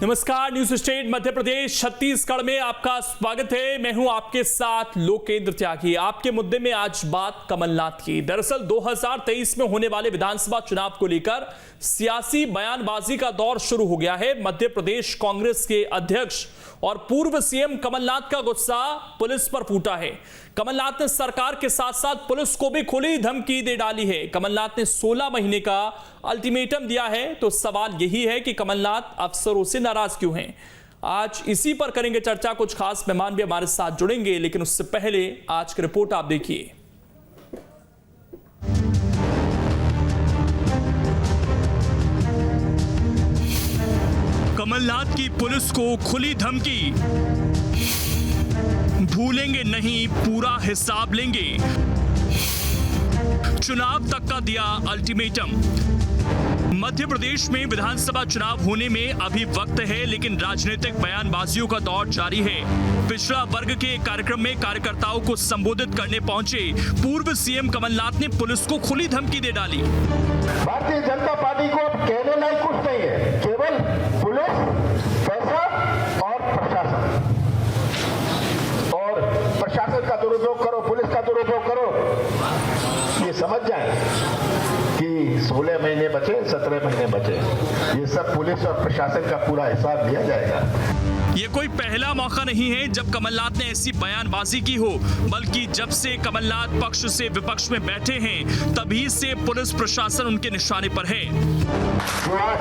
नमस्कार, news state Madhya Pradesh Chhattisgarh में आपका स्वागत है। मैं हूं आपके साथ लोकेंद्र त्यागी। आपके मुद्दे में आज बात कमलनाथ की। दरअसल 2023 में होने वाले विधानसभा चुनाव को लेकर सियासी बयानबाजी का दौर शुरू हो गया है। मध्य प्रदेश कांग्रेस के अध्यक्ष और पूर्व सीएम कमलनाथ का गुस्सा पुलिस पर फूटा है। कमलनाथ ने सरकार के साथ साथ पुलिस को भी खुली धमकी दे डाली है। कमलनाथ ने 16 महीने का अल्टीमेटम दिया है। तो सवाल यही है कि कमलनाथ अफसरों से नाराज क्यों हैं। आज इसी पर करेंगे चर्चा। कुछ खास मेहमान भी हमारे साथ जुड़ेंगे, लेकिन उससे पहले आज की रिपोर्ट आप देखिए। कमलनाथ की पुलिस को खुली धमकी, भूलेंगे नहीं, पूरा हिसाब लेंगे। चुनाव तक का दिया अल्टीमेटम। मध्य प्रदेश में विधानसभा चुनाव होने में अभी वक्त है, लेकिन राजनीतिक बयानबाजियों का दौर जारी है। पिछड़ा वर्ग के कार्यक्रम में कार्यकर्ताओं को संबोधित करने पहुंचे पूर्व सीएम कमलनाथ ने पुलिस को खुली धमकी दे डाली। भारतीय जनता पार्टी को अब कहने लायक कुछ नहीं है, केवल पुलिस, पैसा और प्रशासन। और प्रशासन का दुरुपयोग करो, पुलिस का दुरुपयोग करो, ये समझ जाए कि 16 महीने बचे, 17 महीने बचे, ये सब पुलिस और प्रशासन का पूरा हिसाब दिया जाएगा। ये कोई पहला मौका नहीं है जब कमलनाथ ने ऐसी बयानबाजी की हो, बल्कि जब से कमलनाथ पक्ष से विपक्ष में बैठे हैं तभी से पुलिस प्रशासन उनके निशाने पर है। जो आज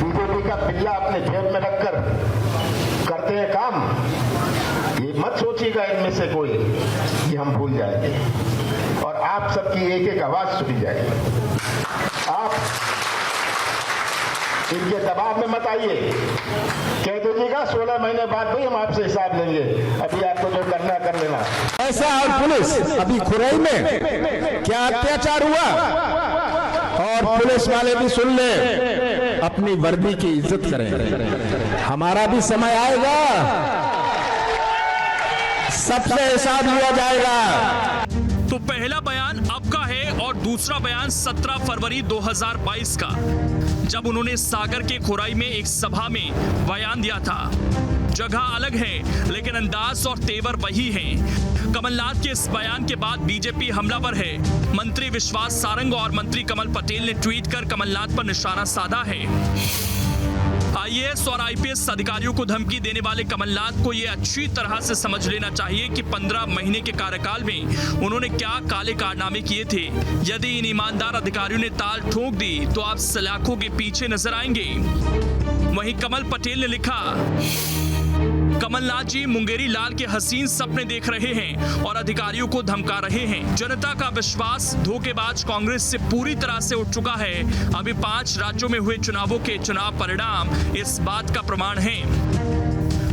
बीजेपी का पिल्ला अपने जेब में रखकर करते हैं काम, ये मत सोचिएगा इनमें से कोई कि हम भूल जाएंगे और आप सबकी एक एक आवाज सुनी जाएगी। आप इनके दबाव में मत आइए, कह दीजिएगा 16 महीने बाद भी हम आपसे हिसाब लेंगे, अभी आपको जो करना कर लेना। ऐसा और पुलिस अभी खुरई में क्या अत्याचार हुआ, और पुलिस वाले भी सुन ले, अपनी वर्दी की इज्जत करें। हमारा भी समय आएगा, सबसे हिसाब लिया जाएगा। तो पहला बयान अब का है और दूसरा बयान 17 फरवरी 2022 का, जब उन्होंने सागर के खुराई में एक सभा में बयान दिया था। जगह अलग है, लेकिन अंदाज और तेवर वही हैं। कमलनाथ के इस बयान के बाद बीजेपी हमलावर है। मंत्री विश्वास सारंग और मंत्री कमल पटेल ने ट्वीट कर कमलनाथ पर निशाना साधा है। आईएएस और आईपीएस अधिकारियों को धमकी देने वाले कमलनाथ को यह अच्छी तरह से समझ लेना चाहिए कि 15 महीने के कार्यकाल में उन्होंने क्या काले कारनामे किए थे। यदि इन ईमानदार अधिकारियों ने ताल ठोक दी तो आप सलाखों के पीछे नजर आएंगे। वहीं कमल पटेल ने लिखा, कमलनाथ जी मुंगेरी लाल के हसीन सपने देख रहे हैं और अधिकारियों को धमका रहे हैं। जनता का विश्वास धोखेबाज कांग्रेस से पूरी तरह से उठ चुका है। अभी 5 राज्यों में हुए चुनावों के चुनाव परिणाम इस बात का प्रमाण हैं।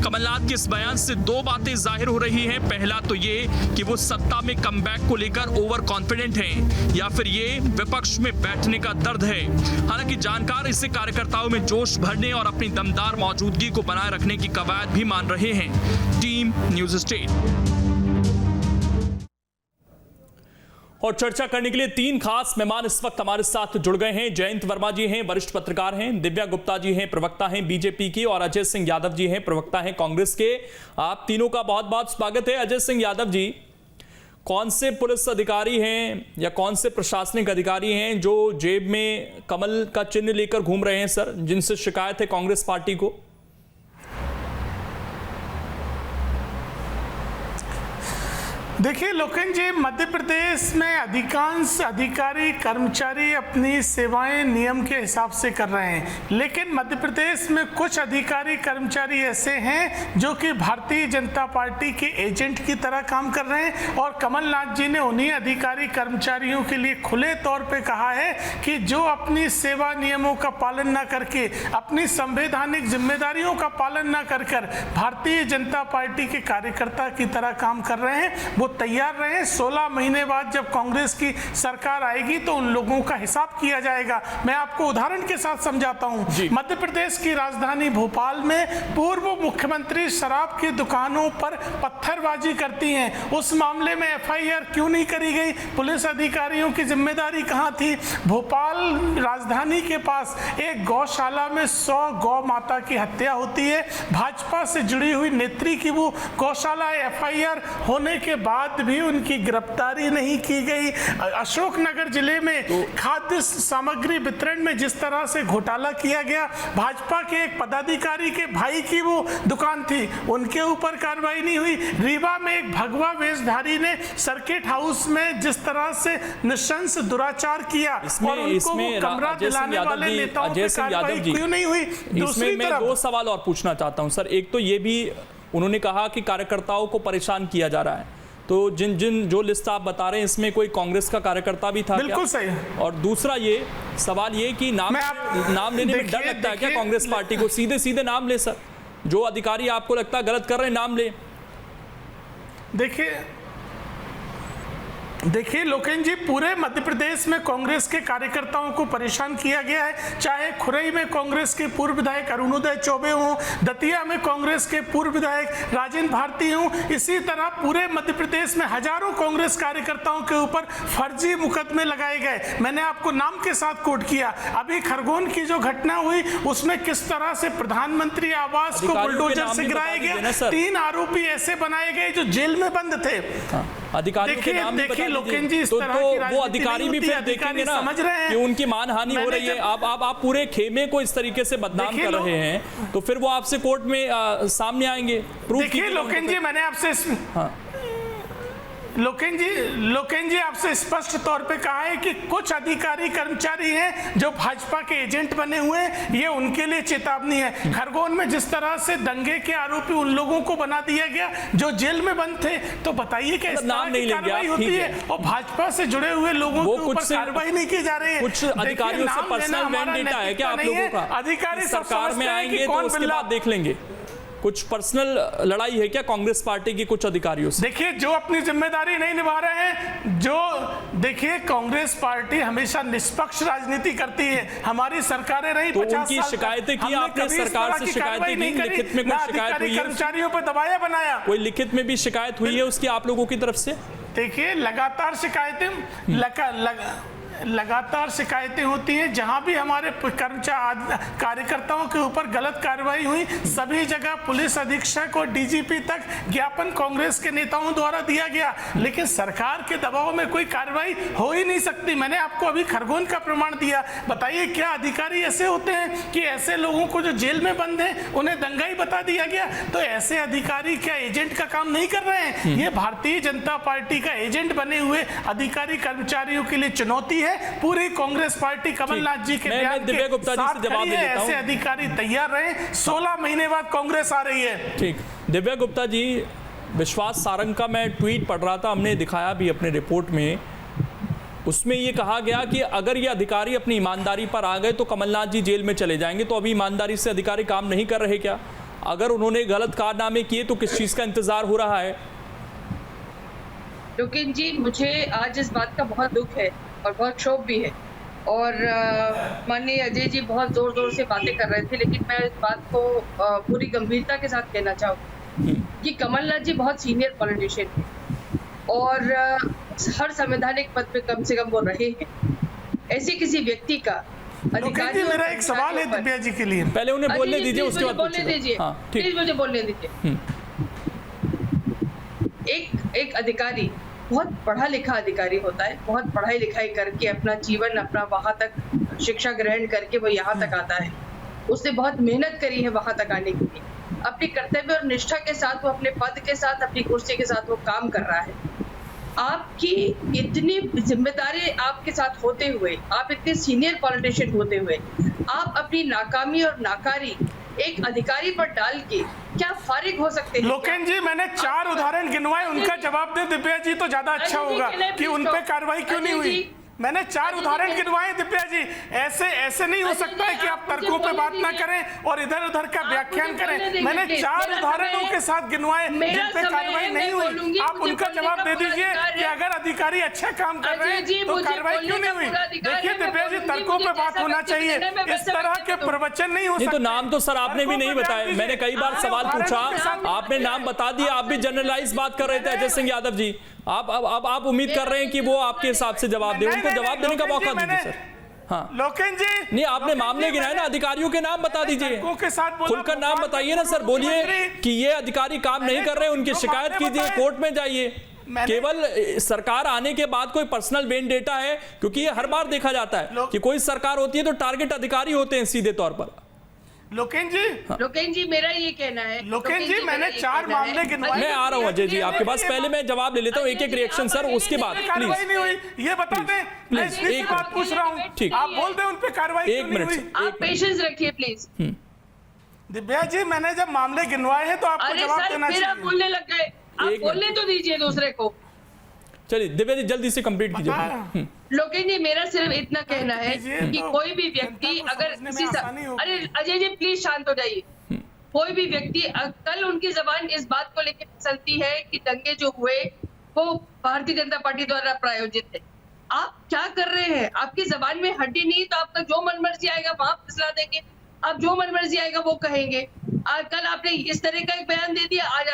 कमलनाथ के इस बयान से 2 बातें जाहिर हो रही हैं। पहला तो ये कि वो सत्ता में कमबैक को लेकर ओवर कॉन्फिडेंट हैं, या फिर ये विपक्ष में बैठने का दर्द है। हालांकि जानकार इसे कार्यकर्ताओं में जोश भरने और अपनी दमदार मौजूदगी को बनाए रखने की कवायद भी मान रहे हैं। Team news state. और चर्चा करने के लिए 3 खास मेहमान इस वक्त हमारे साथ जुड़ गए हैं। जयंत वर्मा जी हैं, वरिष्ठ पत्रकार हैं। दिव्या गुप्ता जी हैं, प्रवक्ता हैं बीजेपी की। और अजय सिंह यादव जी हैं, प्रवक्ता हैं कांग्रेस के। आप तीनों का बहुत बहुत स्वागत है। अजय सिंह यादव जी, कौन से पुलिस अधिकारी हैं या कौन से प्रशासनिक अधिकारी हैं जो जेब में कमल का चिन्ह लेकर घूम रहे हैं सर, जिनसे शिकायत है कांग्रेस पार्टी को? देखिए लोकेंद्र जी, मध्य प्रदेश में अधिकांश अधिकारी कर्मचारी अपनी सेवाएं नियम के हिसाब से कर रहे हैं, लेकिन मध्य प्रदेश में कुछ अधिकारी कर्मचारी ऐसे हैं जो कि भारतीय जनता पार्टी के एजेंट की तरह काम कर रहे हैं। और कमलनाथ जी ने उन्हीं अधिकारी कर्मचारियों के लिए खुले तौर पे कहा है कि जो अपनी सेवा नियमों का पालन ना करके, अपनी संवैधानिक जिम्मेदारियों का पालन ना कर भारतीय जनता पार्टी के कार्यकर्ता की तरह काम कर रहे हैं, वो तैयार रहें, 16 महीने बाद जब कांग्रेस की सरकार आएगी तो उन लोगों का हिसाब किया जाएगा। मैं आपको उदाहरण के साथ समझाता हूं। मध्य प्रदेश की राजधानी भोपाल में पूर्व मुख्यमंत्री शराब की दुकानों पर पत्थरबाजी करती हैं। उस मामले में एफआईआर क्यों नहीं करी गई? पुलिस अधिकारियों की जिम्मेदारी कहां थी? भोपाल राजधानी के पास एक गौशाला में 100 गौ माता की हत्या होती है। भाजपा से जुड़ी हुई नेत्री की वो गौशाला, एफआईआर होने के बाद भी उनकी गिरफ्तारी नहीं की गई। अशोकनगर जिले में खाद्य सामग्री वितरण में जिस तरह से घोटाला किया गया, भाजपा के एक पदाधिकारी के भाई की वो दुकान थी, उनके ऊपर कार्रवाई नहीं हुई। रीवा में एक भगवा वेशधारी ने सर्किट हाउस में जिस तरह से निशंस दुराचार किया और उनको वो कमरा दिलाने वाले नेताओं पे कार्रवाई क्यों नहीं हुई? दूसरी मैं तरफ 2 सवाल और पूछना चाहता हूं सर। एक तो ये भी उन्होंने कहा कि कार्यकर्ताओं को परेशान किया जा रहा है, तो जो लिस्ट आप बता रहे हैं इसमें कोई कांग्रेस का कार्यकर्ता भी था? बिल्कुल सही। और दूसरा ये सवाल ये कि नाम लेने में डर लगता है क्या कांग्रेस पार्टी को? सीधे सीधे नाम ले सर, जो अधिकारी आपको लगता है गलत कर रहे हैं नाम ले। देखिए लोकेन जी, पूरे मध्य प्रदेश में कांग्रेस के कार्यकर्ताओं को परेशान किया गया है। चाहे खुरई में कांग्रेस के पूर्व विधायक अरुणोदय चौबे हों, दतिया में कांग्रेस के पूर्व विधायक राजेंद्र भारती हों, इसी तरह पूरे मध्य प्रदेश में हजारों कांग्रेस कार्यकर्ताओं के ऊपर फर्जी मुकदमे लगाए गए। मैंने आपको नाम के साथ कोट किया। अभी खरगोन की जो घटना हुई उसमें किस तरह से प्रधानमंत्री आवास को बुलडोजर से गिराया गया। 3 आरोपी ऐसे बनाए गए जो जेल में बंद थे। अधिकारियों के नाम भी बता दीजिए। तो वो अधिकारी भी फिर देखेंगे ना कि उनकी मानहानि हो रही है। आप पूरे खेमे को इस तरीके से बदनाम कर रहे हैं, तो फिर वो आपसे कोर्ट में सामने आएंगे। देखिए लोकेन जी, मैंने आपसे लोकेन जी आपसे स्पष्ट तौर पे कहा है कि कुछ अधिकारी कर्मचारी हैं जो भाजपा के एजेंट बने हुए हैं, ये उनके लिए चेतावनी है। खरगोन में जिस तरह से दंगे के आरोपी उन लोगों को बना दिया गया जो जेल में बंद थे, तो बताइए कि इस तरह की कार्रवाई होती है और भाजपा से जुड़े हुए लोगों के ऊपर कार्रवाई नहीं की जा रही है। कुछ अधिकारियों से पर्सनल वेंडेटा है क्या आप लोगों का? अधिकारी सरकार में आएंगे तो उसके बाद देख लेंगे। कुछ पर्सनल लड़ाई है क्या कांग्रेस पार्टी की कुछ अधिकारियों से? देखिए, जो अपनी जिम्मेदारी नहीं निभा रहे हैं, देखिए कांग्रेस पार्टी हमेशा निष्पक्ष राजनीति करती है। हमारी सरकारें रही 50 साल, उनकी शिकायतें की आपने? सरकार से शिकायतें नहीं, लिखित में कोई शिकायत हुई है? कर्मचारियों पर दबाया बनाया, कोई लिखित में भी शिकायत हुई है उसकी आप लोगों की तरफ से? देखिए लगातार शिकायतें होती हैं। जहां भी हमारे कार्यकर्ताओं के ऊपर गलत कार्रवाई हुई, सभी जगह पुलिस अधीक्षक और डीजीपी तक ज्ञापन कांग्रेस के नेताओं द्वारा दिया गया, लेकिन सरकार के दबाव में कोई कार्रवाई हो ही नहीं सकती। मैंने आपको अभी खरगोन का प्रमाण दिया। बताइए, क्या अधिकारी ऐसे होते हैं कि ऐसे लोगों को जो जेल में बंद हैं उन्हें दंगाई बता दिया गया? तो ऐसे अधिकारी क्या एजेंट का काम नहीं कर रहे हैं? ये भारतीय जनता पार्टी का एजेंट बने हुए अधिकारी कर्मचारियों के लिए चुनौती है। पूरी कांग्रेस पार्टी कमलनाथ जी के बयान के साथ खड़ी है। ऐसे अधिकारी तैयार रहे, 16 महीने बाद कांग्रेस आ रही है। ठीक, दिव्या गुप्ता जी, विश्वास सारंग का मैं ट्वीट पढ़ रहा था, हमने दिखाया भी अपने रिपोर्ट में। उसमें ये कहा गया कि अगर ये अधिकारी अपनी ईमानदारी पर आ गए तो कमलनाथ जी जेल में चले जाएंगे। तो अभी ईमानदारी से अधिकारी काम नहीं कर रहे क्या? अगर उन्होंने गलत कारनामे किए तो किस चीज का इंतजार हो रहा है? लेकिन जी, मुझे आज इस बात का बहुत दुख है और बहुत क्षोभ भी है। और माननीय अजय जी बहुत जोर जोर से बातें कर रहे थे, लेकिन मैं इस बात को पूरी गंभीरता के साथ कहना चाहूँगी कि कमलनाथ जी बहुत सीनियर पॉलिटिशियन हैं और हर संवैधानिक पद पे कम से कम वो रहे हैं। ऐसे किसी व्यक्ति का अधिकारी। मेरा एक सवाल है दिव्या जी के लिए। पहले उन्हें बोलने दीजिए, उसके बाद बोलने दीजिए। प्लीज मुझे बोलने दीजिए। एक अधिकारी बहुत पढ़ा लिखा अधिकारी होता है, बहुत पढ़ाई लिखाई करके अपना जीवन अपना वहां तक शिक्षा ग्रहण करके वो यहाँ तक आता है। उसने बहुत मेहनत करी है वहां तक आने के लिए। अपनी कर्तव्य और निष्ठा के साथ वो अपने पद के साथ अपनी कुर्सी के साथ वो काम कर रहा है। आपकी इतनी जिम्मेदारी आपके साथ होते हुए, आप इतने सीनियर पॉलिटिशियन होते हुए, आप अपनी नाकामी और नाकारी एक अधिकारी पर डाल के क्या फारिग हो सकते हैं? लोकेन जी, मैंने 4 उदाहरण गिनवाए, उनका जवाब दे दिव्या जी तो ज्यादा अच्छा होगा कि उन पे कार्रवाई क्यों नहीं हुई। मैंने 4 उदाहरण गिनवाए दिव्या जी। ऐसे नहीं हो सकता है कि आप तर्कों पे बात ना करें और इधर उधर का व्याख्यान करें। मैंने 4 उदाहरणों के साथ गिनवाए जिन पे कार्रवाई नहीं हुई। आप उनका जवाब दे दीजिए कि अगर अधिकारी अच्छा काम कर रहे हैं तो कार्रवाई क्यों नहीं हुई। देखिए दिव्या जी, तर्कों पे बात होना चाहिए, इस तरह के प्रवचन नहीं हो सकते। तो नाम तो सर आपने भी नहीं बताया, मैंने कई बार सवाल पूछा, आपने नाम बता दिया, आप भी जनरलाइज बात कर रहे थे अजय सिंह यादव जी। आप उम्मीद कर रहे हैं कि वो आपके हिसाब से जवाब दे, उनको जवाब देने का मौका दीजिए सर। हाँ लोकेन जी, नहीं आपने मामले गिनाए ना, अधिकारियों के नाम बता दीजिए, खुलकर नाम बताइए ना सर। बोलिए कि ये अधिकारी काम नहीं कर रहे, उनकी शिकायत कीजिए, कोर्ट में जाइए। केवल सरकार आने के बाद कोई पर्सनल वेंडेटा है, क्योंकि ये हर बार देखा जाता है कि कोई सरकार होती है तो टारगेट अधिकारी होते हैं सीधे तौर पर। लोकेन जी मेरा ये कहना है, लोकेन जी मैंने 4 मामले गिनवाए। मैं आ रहा हूं अजय जी आपके पास, पहले मैं जवाब ले लेता हूं एक रिएक्शन सर, उसके बाद कार्रवाई नहीं हुई ये बता दें। मैं एक बात पूछ रहा हूं, ठीक, आप बोल दें उन पे कार्रवाई एक मिनट, आप पेशेंस रखिए प्लीज। दिव्या जी, मैंने जब मामले गिनवाए हैं तो आपको जवाब देना चाहिए। आप बोलने लग गए, आप बोलने तो दीजिए दूसरे को। चलिए दिव्या जी जल्दी से कंप्लीट कीजिए। लोकेन जी, मेरा सिर्फ इतना कहना है कि कोई भी व्यक्ति अगर किसी अरे अजय जी प्लीज शांत हो जाइए। कोई भी व्यक्ति कल उनकी जबान इस बात को लेकर चलती है कि दंगे जो हुए वो भारतीय जनता पार्टी द्वारा प्रायोजित है। आप क्या कर रहे हैं? आपकी जबान में हड्डी नहीं तो आपका जो मन मर्जी आएगा वहां फैसला देंगे, आप जो मन मर्जी आएगा वो कहेंगे। कल आपने इस तरह का एक बयान दे दिया, आज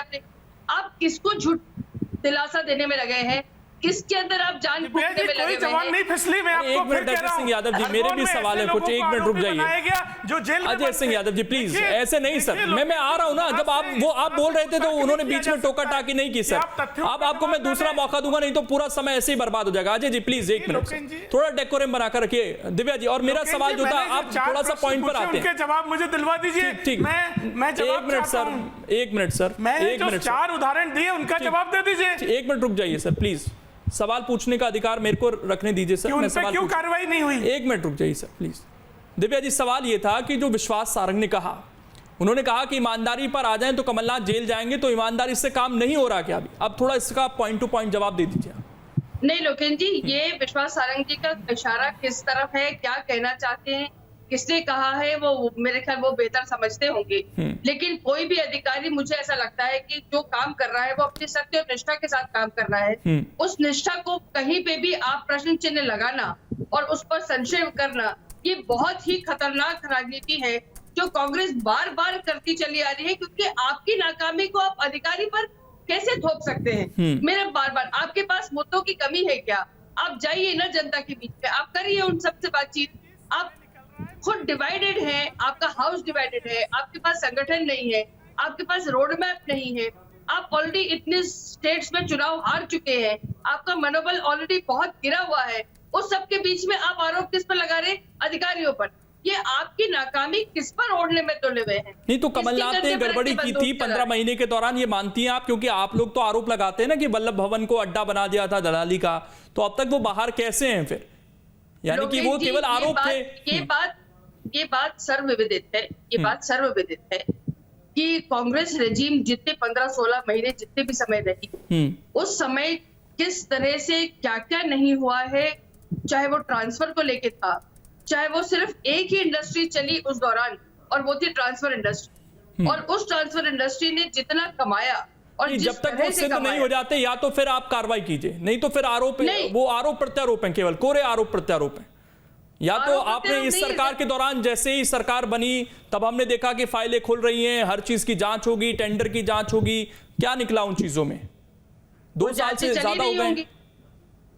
आप किसको झूठ दिलासा देने में लगे हैं? किसके अंदर आप जान फूंकने में लगे हुए हैं? नहीं फिसली, मैं आपको एक मिनट अजय सिंह यादव जी, मेरे भी सवाल है कुछ, एक मिनट रुक जाइए। जो जेल अजय सिंह यादव जी प्लीज, ऐसे नहीं सर, मैं आ रहा हूं ना। जब आप बोल रहे थे तो उन्होंने बीच में टोका टाकी नहीं की सर। अब आपको मैं दूसरा मौका दूंगा, नहीं तो पूरा समय ऐसे ही बर्बाद हो जाएगा। अजय जी प्लीज 1 मिनट, थोड़ा डेकोरम बनाकर रखिए। दिव्या जी, और मेरा सवाल जो था, आप थोड़ा सा पॉइंट पर आते हैं, जवाब मुझे दिलवा दीजिए। ठीक, मैं 1 minute sir, 1 minute sir, 1 minute, 4 उदाहरण दिए उनका जवाब दे दीजिए। 1 मिनट रुक जाइए सर प्लीज, सवाल पूछने का अधिकार मेरे को रखने दीजिए सर। मैं सवाल क्यों कार्रवाई नहीं हुई? 1 मिनट रुक जाइए सर प्लीज। दिव्या जी, सवाल ये था कि जो विश्वास सारंग ने कहा, उन्होंने कहा कि ईमानदारी पर आ जाएं तो कमलनाथ जेल जाएंगे, तो ईमानदारी से काम नहीं हो रहा क्या अभी? अब थोड़ा इसका पॉइंट टू पॉइंट जवाब दे दीजिए। नहीं लोकेन जी, ये विश्वास सारंग जी का इशारा किस तरफ है, क्या कहना चाहते हैं, किसने कहा है, वो मेरे ख्याल वो बेहतर समझते होंगे। लेकिन कोई भी अधिकारी, मुझे ऐसा लगता है कि जो काम कर रहा है वो अपनी सत्य और निष्ठा के साथ काम कर रहा है। उस निष्ठा को कहीं पे भी आप प्रश्न चिन्ह लगाना और उस पर संशय करना, ये बहुत ही खतरनाक राजनीति है जो कांग्रेस बार बार करती चली आ रही है। क्योंकि आपकी नाकामी को आप अधिकारी पर कैसे थोप सकते हैं? मेरा बार बार, आपके पास मुद्दों की कमी है क्या? आप जाइए ना जनता के बीच में, आप करिए उन सबसे बातचीत। आप खुद डिवाइडेड है, आपका हाउस डिवाइडेड है, आपके पास संगठन नहीं है, आपके पास रोड मैप नहीं है, आप ऑलरेडी इतने स्टेट्स में चुनाव हार चुके हैं, आपका मनोबल ऑलरेडी बहुत गिरा हुआ है। उस सबके बीच में आप आरोप किस पर लगा रहे? अधिकारियों पर। ये आपकी नाकामी किस पर ओढ़ने में तुले हुए हैं? नहीं तो कमलनाथ ने गड़बड़ी की थी 15 महीने के दौरान, ये मानती हैं आप? क्योंकि आप लोग तो आरोप लगाते हैं ना कि वल्लभ भवन को अड्डा बना दिया था दलाली का, तो अब तक वो बाहर कैसे हैं फिर? यानी कि वो केवल आरोप थे। ये बात सर्वविदित है, ये बात सर्वविदित है कि कांग्रेस रेजिम जितने 15-16 महीने जितने भी समय रही, उस समय किस तरह से क्या क्या नहीं हुआ है, चाहे वो ट्रांसफर को लेके था, चाहे वो सिर्फ एक ही इंडस्ट्री चली उस दौरान और वो थी ट्रांसफर इंडस्ट्री। और उस ट्रांसफर इंडस्ट्री ने जितना कमाया, और जब तक वो सिद्ध नहीं हो जाते या तो फिर आप कार्रवाई कीजिए, नहीं तो फिर आरोप, वो आरोप प्रत्यारोप है, केवल कोरे आरोप प्रत्यारोप है। या तो आपने इस सरकार के दौरान, जैसे ही सरकार बनी तब हमने देखा कि फाइलें खुल रही हैं, हर चीज की जांच होगी, टेंडर की जांच होगी, क्या निकला उन चीजों में? 2 साल से ज्यादा हो गए।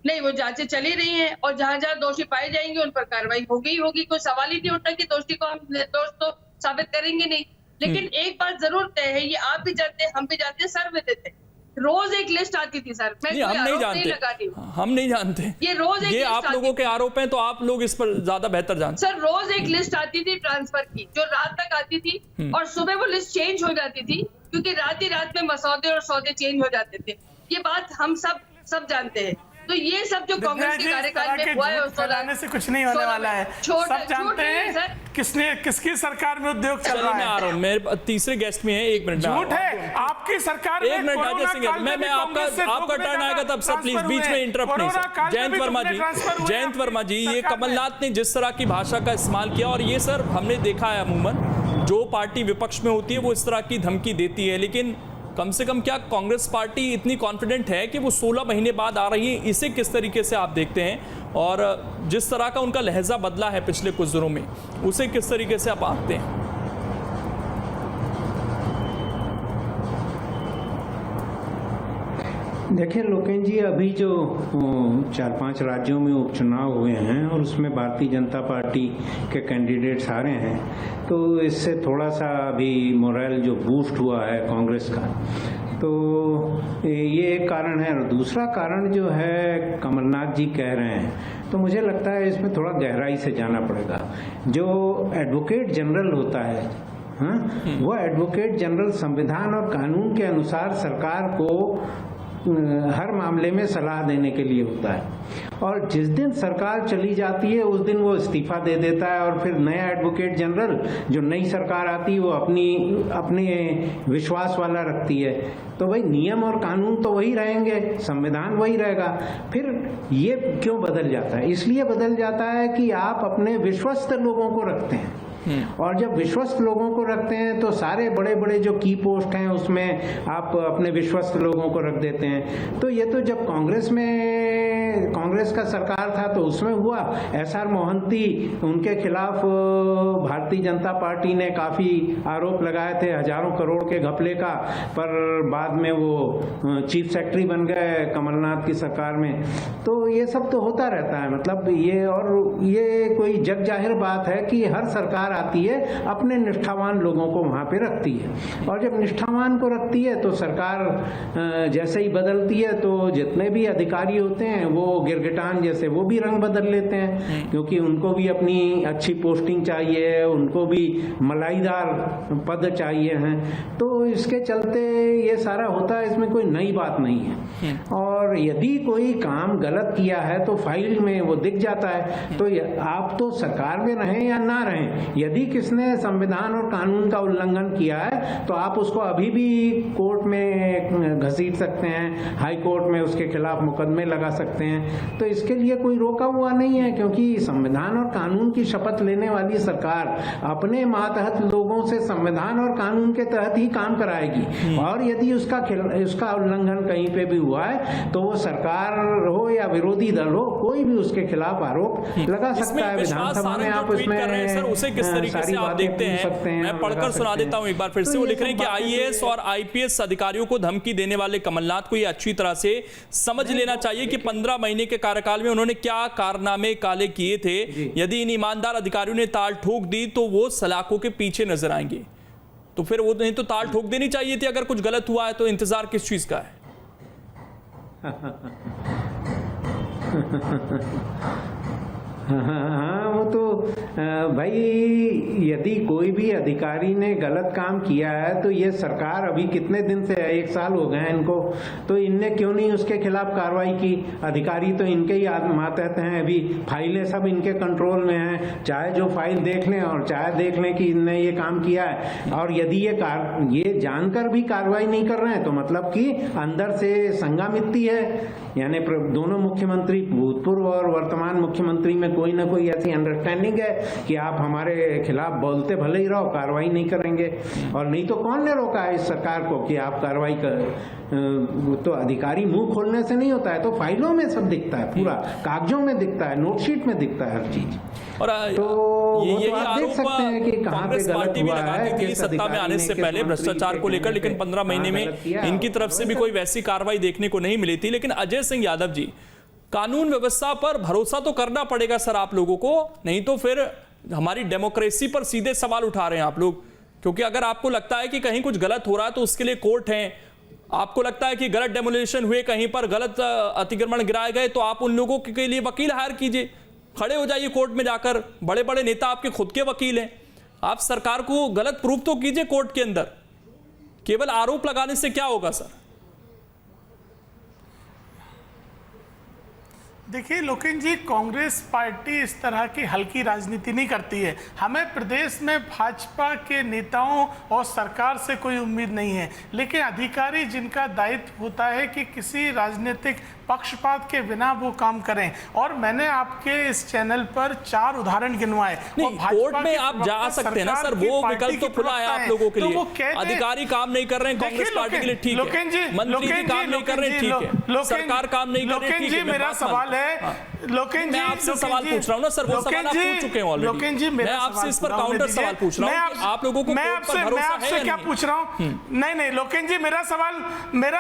नहीं, वो जांचें चली रही हैं और जहां जहां दोषी पाए जाएंगे उन पर कार्रवाई होगी होगी। कोई सवाल ही नहीं उठता कि दोषी को हम दोष तो साबित करेंगे नहीं। लेकिन एक बात जरूर तय है, ये आप भी जानते हैं, हम भी जानते हैं, सर्वविदित है। रोज एक लिस्ट आती थी सर, मैं हम नहीं जानते, हम नहीं जानते, ये रोज ये आप लोगों के आरोप हैं तो आप लोग इस पर ज्यादा बेहतर जानते। सर रोज एक लिस्ट आती थी ट्रांसफर की, जो रात तक आती थी और सुबह वो लिस्ट चेंज हो जाती थी, क्योंकि रात ही रात में मसौदे और सौदे चेंज हो जाते थे। ये बात हम सब जानते हैं। तो ये सब जो कांग्रेस के कार्यकाल में हुआ है, फैलाने से कुछ नहीं होने वाला है। सब जानते हैं किसकी सरकार में उद्योग चल रहा है। मैं आ रहा हूं, मेरे तीसरे गेस्ट में है, 1 मिनट में झूठ है आपकी सरकार में। एक मिनट अजय सिंह, मैं आपका टर्न आएगा तब सर प्लीज बीच में इंटरप्ट नहीं सर। जयंत वर्मा जी, ये कमलनाथ ने जिस तरह की भाषा का इस्तेमाल किया, और ये सर हमने देखा है अमूमन जो पार्टी विपक्ष में होती है वो इस तरह की धमकी देती है, लेकिन कम से कम क्या कांग्रेस पार्टी इतनी कॉन्फिडेंट है कि वो 16 महीने बाद आ रही है? इसे किस तरीके से आप देखते हैं, और जिस तरह का उनका लहजा बदला है पिछले कुछ दिनों में, उसे किस तरीके से आप आंकते हैं? देखिए लोकेन जी, अभी जो 4-5 राज्यों में उपचुनाव हुए हैं और उसमें भारतीय जनता पार्टी के कैंडिडेट्स आ रहे हैं, तो इससे थोड़ा सा अभी मोरल जो बूस्ट हुआ है कांग्रेस का, तो ये एक कारण है। और दूसरा कारण जो है कमलनाथ जी कह रहे हैं, तो मुझे लगता है इसमें थोड़ा गहराई से जाना पड़ेगा। जो एडवोकेट जनरल होता है, हाँ, वो एडवोकेट जनरल संविधान और कानून के अनुसार सरकार को हर मामले में सलाह देने के लिए होता है, और जिस दिन सरकार चली जाती है उस दिन वो इस्तीफा दे देता है, और फिर नया एडवोकेट जनरल जो नई सरकार आती है वो अपने विश्वास वाला रखती है। तो भाई नियम और कानून तो वही रहेंगे, संविधान वही रहेगा। फिर ये क्यों बदल जाता है? इसलिए बदल जाता है कि आप अपने विश्वस्त लोगों को रखते हैं, और जब विश्वस्त लोगों को रखते हैं तो सारे बड़े बड़े जो की पोस्ट हैं उसमें आप अपने विश्वस्त लोगों को रख देते हैं। तो ये तो जब कांग्रेस का सरकार था तो उसमें हुआ। SR मोहंती, उनके खिलाफ भारतीय जनता पार्टी ने काफी आरोप लगाए थे हजारों करोड़ के घपले का, पर बाद में वो चीफ सेक्रेटरी बन गए कमलनाथ की सरकार में। तो ये सब तो होता रहता है, मतलब ये कोई जग जाहिर बात है कि हर सरकार आती है अपने निष्ठावान लोगों को वहां पे रखती है, और जब निष्ठावान को रखती है तो सरकार जैसे ही बदलती है तो जितने भी अधिकारी होते हैं वो गिरगिटान जैसे वो भी रंग बदल लेते हैं, क्योंकि उनको भी अपनी अच्छी पोस्टिंग चाहिए, उनको भी मलाईदार पद चाहिए हैं। तो इसके चलते ये सारा होता है, इसमें कोई नई बात नहीं है। और यदि कोई काम गलत किया है तो फाइल में वो दिख जाता है। तो आप तो सरकार में रहें या ना रहें, यदि किसने संविधान और कानून का उल्लंघन किया है तो आप उसको अभी भी कोर्ट में घसीट सकते हैं, हाई कोर्ट में उसके खिलाफ मुकदमे लगा सकते हैं। तो इसके लिए कोई रोका हुआ नहीं है, क्योंकि संविधान और कानून की शपथ लेने वाली सरकार अपने मातहत लोगों से संविधान और कानून के तहत ही काम कराएगी, और यदि उसका उल्लंघन कहीं पे भी हुआ है तो वो सरकार हो या विरोधी दल हो, कोई भी उसके खिलाफ आरोप लगा सकता है। विधानसभा में आप उसमें किस तरीके से आप देखते हैं? मैं पढ़कर सुना देता हूं एक बार फिर से। वो लिख रहे हैं कि IAS और IPS अधिकारियों को धमकी देने वाले कमलनाथ को ये अच्छी तरह से समझ लेना चाहिए कि 15 महीने के कार्यकाल में उन्होंने क्या कारनामे काले किए थे। यदि इन ईमानदार अधिकारियों ने ताल ठोक दी तो वो सलाखों के पीछे नजर आएंगे। तो फिर वो नहीं तो ताल ठोक देनी चाहिए थी। अगर कुछ गलत हुआ है तो इंतजार किस चीज का है? हाँ, वो तो भाई यदि कोई भी अधिकारी ने गलत काम किया है तो ये सरकार अभी कितने दिन से 1 साल हो गए हैं इनको, तो इनने क्यों नहीं उसके खिलाफ कार्रवाई की? अधिकारी तो इनके ही मातहत हैं, अभी फाइलें सब इनके कंट्रोल में हैं, चाहे जो फाइल देख लें और चाहे देख लें कि इनने ये काम किया है। और यदि ये जानकर भी कार्रवाई नहीं कर रहे हैं तो मतलब कि अंदर से संगामित्ती है, यानी दोनों मुख्यमंत्री, भूतपूर्व और वर्तमान मुख्यमंत्री में कोई ना कोई ऐसी अंडरस्टैंडिंग है कि आप हमारे खिलाफ बोलते भले ही रहो, कार्रवाई नहीं करेंगे। और नहीं तो कौन ने रोका है इस सरकार को कि आप कार्रवाई कर? तो अधिकारी मुंह खोलने से नहीं होता है, तो फाइलों में सब दिखता है, पूरा कागजों में दिखता है, नोटशीट में दिखता है हर चीज। और तो ये आप देख सकते हैं कि कहां पे गलत हुआ है। कि सत्ता में आने से पहले भ्रष्टाचार को लेकर, लेकिन 15 महीने में इनकी तरफ से भी कोई वैसी कार्रवाई देखने को नहीं मिली थी। लेकिन अजय सिंह यादव जी, कानून व्यवस्था पर भरोसा तो करना पड़ेगा सर आप लोगों को, नहीं तो फिर हमारी डेमोक्रेसी पर सीधे सवाल उठा रहे हैं आप लोग। क्योंकि अगर आपको लगता है कि कहीं कुछ गलत हो रहा है तो उसके लिए कोर्ट है, आपको लगता है कि गलत डेमोलिशन हुए, कहीं पर गलत अतिक्रमण गिराए गए, तो आप उन लोगों के लिए वकील हायर कीजिए, खड़े हो जाइए कोर्ट में जाकर। बड़े बड़े नेता आपके खुद के वकील हैं, आप सरकार को गलत प्रूफ तो कीजिए कोर्ट के अंदर। केवल आरोप लगाने से क्या होगा सर? देखिए लोकेन जी, कांग्रेस पार्टी इस तरह की हल्की राजनीति नहीं करती है। हमें प्रदेश में भाजपा के नेताओं और सरकार से कोई उम्मीद नहीं है, लेकिन अधिकारी जिनका दायित्व होता है कि किसी राजनीतिक पक्षपात के बिना वो काम करें। और मैंने आपके इस चैनल पर 4 उदाहरण गिनवाए। नहीं, कोर्ट में आप जा सकते हैं ना सर, वो विकल्प तो खुला है आप लोगों के लिए। अधिकारी काम नहीं कर रहे हैं कांग्रेस पार्टी के लिए, ठीक है। मंत्री जी काम नहीं कर रहे हैं, ठीक है। सरकार काम नहीं कर रही, ठीक है। मेरा सवाल है लोकेन जी, मैं आपसे सवाल पूछ रहा हूं ना सर, वो सवाल आप पूछ चुके हैं ऑलरेडी। मैं आपसे इस पर काउंटर सवाल पूछ रहा हूं कि आप लोगों को कोर्ट पर भरोसा है या नहीं? क्या पूछ रहा हूं? नहीं लोकेन जी, मेरा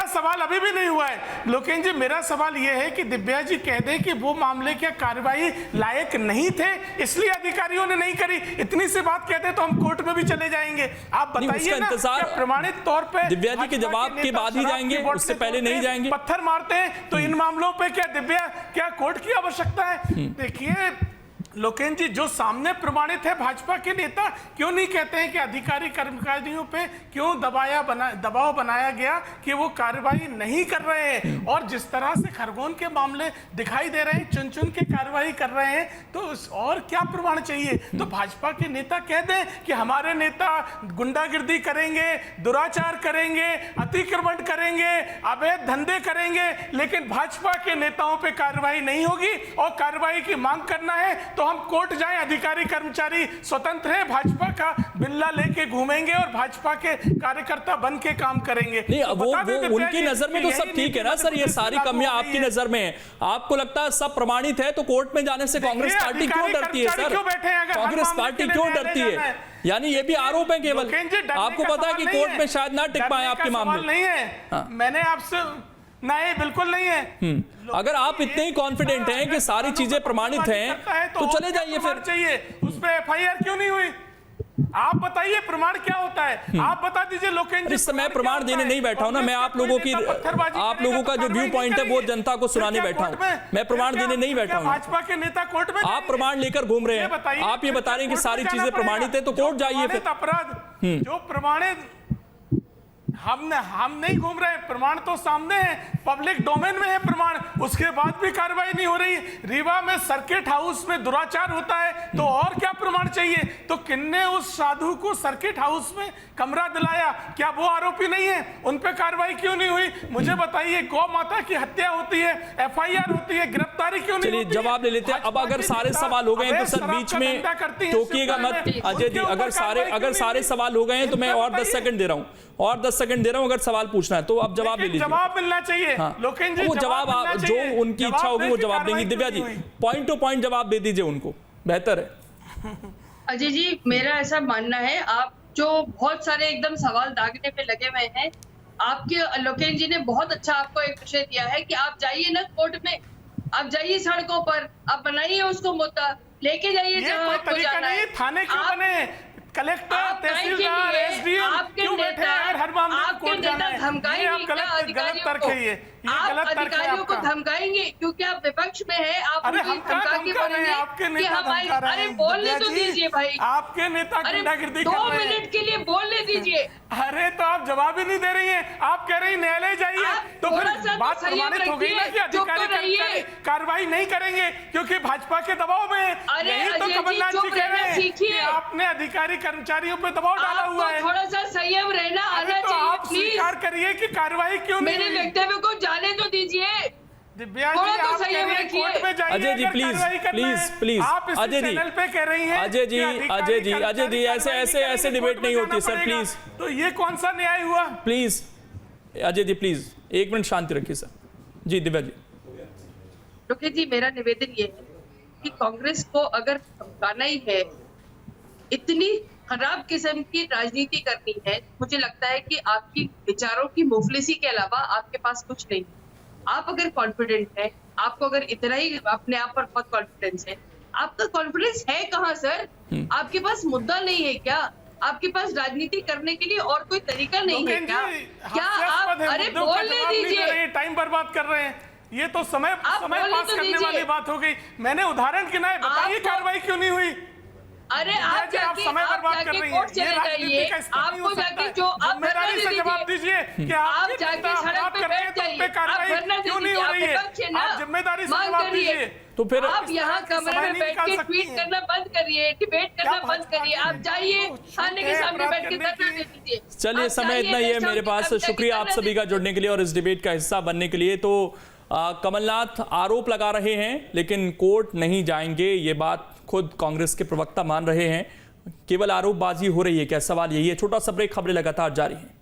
सवाल अभी भी नहीं हुआ है। लोकेन जी, मेरा सवाल यह है कि दिव्या जी कह दें कि वो मामले क्या कार्रवाई लायक नहीं थे, इसलिए अधिकारियों ने नहीं करी। इतनी सी बात कहते तो हम कोर्ट में भी चले जाएंगे। आप बताइए ना, क्या प्रमाणित तौर पे दिव्या जी के जवाब के बाद ही जाएंगे, उससे पहले नहीं जाएंगे? पत्थर मारते हैं तो इन मामलों पे क्या कोर्ट की आवश्यकता है? देखिए लोकेन जी, जो सामने प्रमाणित है, भाजपा के नेता क्यों नहीं कहते हैं कि अधिकारी कर्मचारियों पे क्यों दबाव बनाया गया कि वो कार्रवाई नहीं कर रहे हैं? और जिस तरह से खरगोन के मामले दिखाई दे रहे हैं, चुन के कार्रवाई कर रहे हैं, तो और क्या प्रमाण चाहिए? तो भाजपा के नेता कह दें कि हमारे नेता गुंडागिर्दी करेंगे, दुराचार करेंगे, अतिक्रमण करेंगे, अवैध धंधे करेंगे, लेकिन भाजपा के नेताओं पे कार्रवाई नहीं होगी। और कार्रवाई की मांग करना है तो हम कोर्ट जाएं। अधिकारी कर्मचारी स्वतंत्र है, भाजपा का बिल्ला लेके घूमेंगे और भाजपा के कार्यकर्ता बन के काम करेंगे। नहीं, वो उनकी नजर में तो सब ठीक है ना सर, ये सारी कमियां आपकी नजर में है। आपको लगता है सब प्रमाणित है, तो कोर्ट में जाने से कांग्रेस पार्टी क्यों डरती है सर? कांग्रेस पार्टी क्यों डरती है? यानी ये भी आरोप है केवल। आपको पता है कि कोर्ट में शायद ना टिक पाए आपके मामले। नहीं है, मैंने आपसे नहीं, बिल्कुल नहीं है। अगर आप इतने ही कॉन्फिडेंट हैं कि सारी चीजें प्रमाणित हैं तो चले जाइए फिर। चाहिए उस पे एफआईआर क्यों नहीं हुई? आप बताइए प्रमाण क्या होता है, आप बता दीजिए लोकेन जी। इस समय प्रमाण देने नहीं बैठा हूं ना, मैं आप लोगों का जो व्यू पॉइंट है वो जनता को सुनाने बैठा हूं। मैं प्रमाण देने नहीं बैठा हूं। भाजपा के नेता कोर्ट में आप प्रमाण लेकर घूम रहे हैं, आप ये बता रहे हैं कि सारी चीजें प्रमाणित है, तो कोर्ट जाइए फिर। अपराध जो प्रमाणित, हम नहीं घूम रहे, प्रमाण तो सामने है, पब्लिक डोमेन में है प्रमाण, उसके बाद भी कार्रवाई नहीं हो रही। रीवा में सर्किट हाउस में दुराचार होता है, तो और क्या प्रमाण चाहिए? तो किन्ने उस साधु को सर्किट हाउस में कमरा दिलाया, क्या वो आरोपी नहीं है? उन पे कार्रवाई क्यों नहीं हुई? मुझे बताइए, गौ माता की हत्या होती है, एफआईआर होती है, गिरफ्तारी क्यों नहीं होती? जवाब ले लेते हैं। अब अगर सारे सवाल हो गए तो सर बीच में टोकिएगा मत अजय जी। अगर सारे सवाल हो गए हैं तो मैं और 10 सेकंड दे रहा हूं, और 10 सेकंड दे रहा हूं। अगर सवाल पूछना है तो आप जवाब ले लीजिए। जवाब मिलना चाहिए। हाँ। लोकेन जी, वो जवाब जो उनकी इच्छा होगी वो जवाब देंगी। Divya ji, point two point जवाब दे दीजिए उनको, बेहतर है। अजय जी, मेरा ऐसा मानना है, आप जो बहुत सारे एकदम सवाल दागने पे लगे हुए हैं, आपके लोकेन जी ने बहुत अच्छा आपको एक विषय दिया है कि आप जाइए ना कोर्ट में, आप जाइए सड़कों पर, आप बनाइए उसको मुद्दा, लेके जाइए जहां आपको जाना है। थाने क्यों बने? कलेक्टर, तहसीलदार, एसडीओ क्यों बैठे हैं हर मामले में कोर्ट जाना है? धमकाएंगे आप गलत तर्क है ये गलत तर्क है। अधिकारियों को धमकाएंगे क्योंकि आप विपक्ष में हैं, आप उनकी धमका के बोलेंगे आपके कि नेता हमारी, धमका रहे अरे हैं। बोलने तो दीजिए भाई, आपके नेता गुंडागिर्दी कर 2 रहे हैं। मिनट के लिए बोलने दीजिए। अरे तो आप जवाब ही नहीं दे रही हैं, आप कह रही न्यायालय जाइए, तो फिर बात प्रमाणित हो गई ना कि अधिकारी कार्रवाई नहीं करेंगे क्योंकि भाजपा के दबाव में। यही तो कमलनाथ जी कह रहे हैं कि आपने अधिकारी कर्मचारियों पे दबाव डाला हुआ है। थोड़ा सा संयम रहना आना तो आप चाहिए। स्वीकार करिए कि कार्रवाई क्यों नहीं? मेरे वक्तव्य को जाने तो दीजिए। दिव्या जी, आप कह रही हैं कोर्ट में जाइए। अजय जी प्लीज आप इस चैनल पे कह रही हैं अजय जी ऐसे डिबेट नहीं होती सर, प्लीज। तो ये कौन सा न्याय हुआ? Please Ajay ji, please 1 minute शांति रखिए सर। जी दिव्या जी। लोकेश जी, मेरा निवेदन ये है कि कांग्रेस को अगर धमकाना ही है, इतनी खराब किस्म की राजनीति करनी है, मुझे लगता है कि आपकी विचारों की मुफलिसी के अलावा आपके पास कुछ नहीं। आप अगर कॉन्फिडेंट है, आपको अगर इतना ही अपने आप पर बहुत कॉन्फिडेंस है, आपका कॉन्फिडेंस है कहाँ सर? आपके पास मुद्दा नहीं है क्या? आपके पास राजनीति करने के लिए और कोई तरीका नहीं है क्या? क्या आप, अरे बोलने दीजिए, टाइम बर्बाद कर रहे हैं। ये तो समय पास करने वाली बात हो गई। मैंने उदाहरण गिनाए, बताइए कार्रवाई क्यों नहीं हुई? अरे आप जाके कोर्ट चले जाइए, आपको जाके जो आप जिम्मेदारी से जवाब दीजिए कि आप जाके सड़क पे बैठ जाइए, आप धरना दीजिए, निष्पक्ष है ना, आप जिम्मेदारी से मांग जवाब करिए। दीजिए। तो फिर आप यहाँ कमरे में बैठ के ट्वीट करना बंद करिए, डिबेट करना बंद करिए, आप जाइए थाने के सामने बैठ के धरना दे दीजिए। चलिए, समय इतना ही है मेरे पास। शुक्रिया आप सभी का जुड़ने के लिए और इस डिबेट का हिस्सा बनने के लिए। तो कमलनाथ आरोप लगा रहे हैं लेकिन कोर्ट नहीं जाएंगे, ये बात खुद कांग्रेस के प्रवक्ता मान रहे हैं। केवल आरोपबाजी हो रही है क्या? सवाल यही है। छोटा सा ब्रेक, खबरें लगातार जारी हैं।